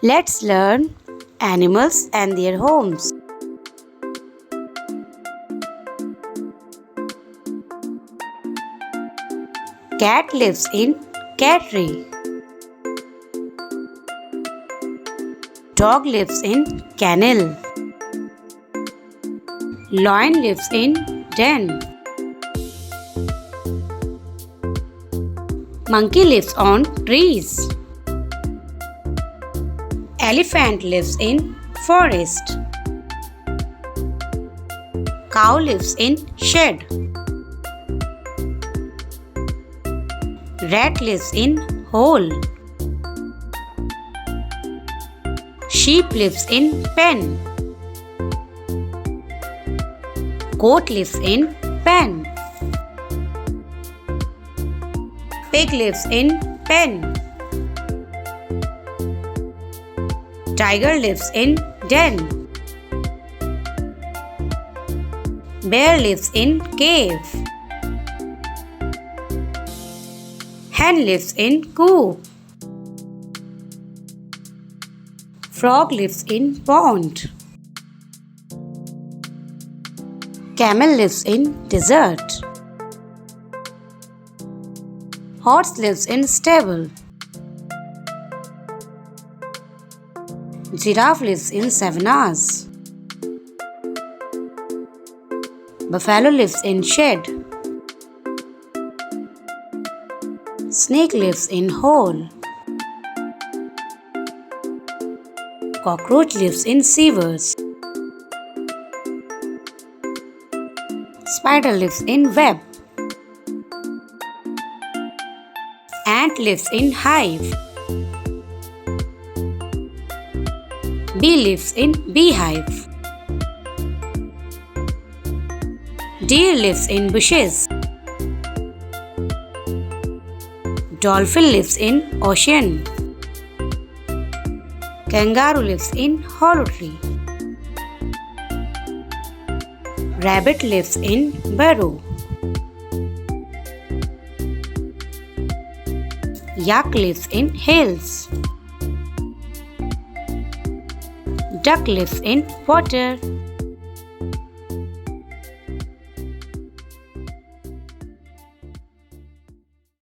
Let's learn animals and their homes. Cat lives in cattery. Dog lives in kennel. Lion lives in den. Monkey lives on trees. Elephant lives in forest. Cow lives in shed. Rat lives in hole. Sheep lives in pen. Goat lives in pen. Pig lives in pen. Tiger lives in den. Bear lives in cave. Hen lives in coop. Frog lives in pond. Camel lives in desert. Horse lives in stable. Giraffe lives in savannas. Buffalo lives in shed. Snake lives in hole. Cockroach lives in sewers. Spider lives in web. Ant lives in hive. Bee lives in beehive. Deer lives in bushes. Dolphin lives in ocean. Kangaroo lives in hollow tree. Rabbit lives in burrow. Yak lives in hills. Duck lives in water.